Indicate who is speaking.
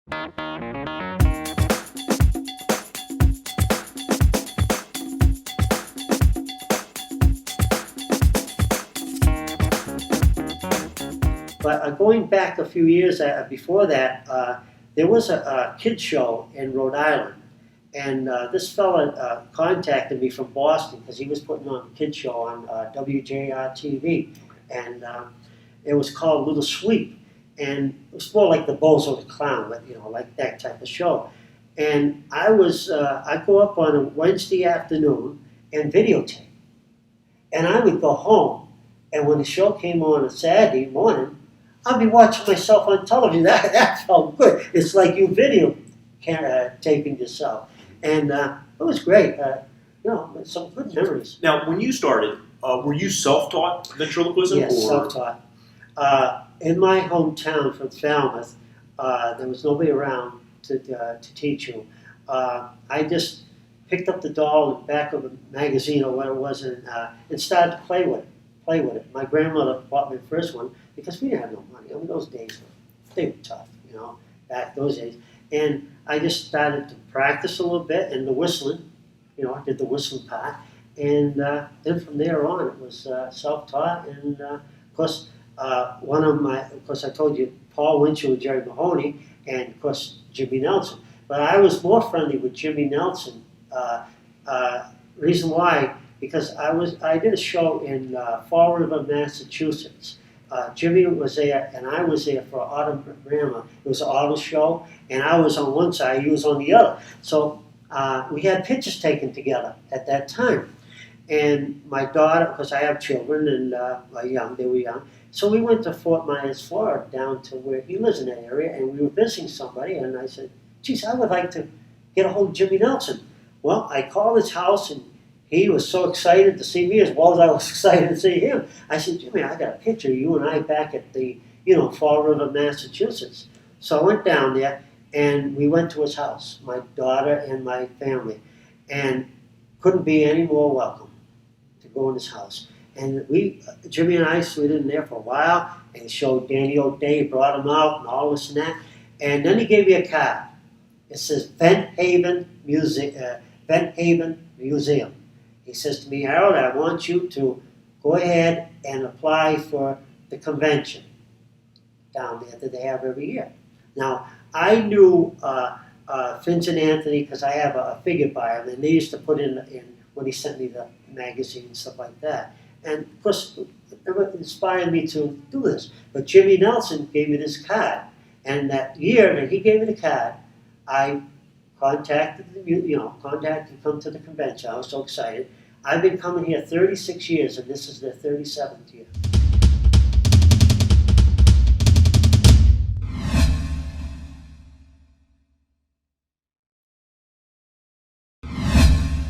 Speaker 1: But going back a few years before that, there was a kids show in Rhode Island, and this fella contacted me from Boston because he was putting on a kids show on WJR-TV, and it was called Little Sweep, and it was more like the Bozo the Clown, but like that type of show. And I go up on a Wednesday afternoon and videotape, and I would go home, and when the show came on Saturday morning, I'd be watching myself on television. That felt good. It's like you video taping yourself. And it was great. Some good memories.
Speaker 2: Now, when you started, were you self-taught ventriloquism?
Speaker 1: Yes, self-taught. In my hometown from Falmouth, there was nobody around to teach you. I just picked up the doll in the back of a magazine or what it was and started to play with it. My grandmother bought me the first one because we didn't have no money. I mean, those days they were tough, back those days. And I just started to practice a little bit and the whistling. I did the whistling part. And then from there on, it was self-taught. And of course, I told you, Paul Winchell and Jerry Mahoney, and of course, Jimmy Nelson. But I was more friendly with Jimmy Nelson. Reason why? Because I did a show in Fall River, Massachusetts. Jimmy was there, and I was there for Autorama. It was an auto show, and I was on one side, he was on the other. So we had pictures taken together at that time. And my daughter, because I have children, and they were young, so we went to Fort Myers, Florida, down to where he lives in that area, and we were visiting somebody, and I said, geez, I would like to get a hold of Jimmy Nelson. Well, I called his house, and he was so excited to see me as well as I was excited to see him. I said, Jimmy, I got a picture of you and I back at the, Fall River, Massachusetts. So I went down there and we went to his house, my daughter and my family, and couldn't be any more welcome to go in his house. And Jimmy and I slid in there for a while, and he showed Danny O'Day, brought him out and all this and that. And then he gave me a card. It says Vent Haven Museum. He says to me, Harold, I want you to go ahead and apply for the convention down there that they have every year. Now, I knew Finch and Anthony because I have a figure by him, and they used to put in when he sent me the magazine and stuff like that. And, of course, it inspired me to do this. But Jimmy Nelson gave me this card, and that year that he gave me the card, I contacted to come to the convention. I was so excited. I've been coming here 36 years, and this is the 37th year.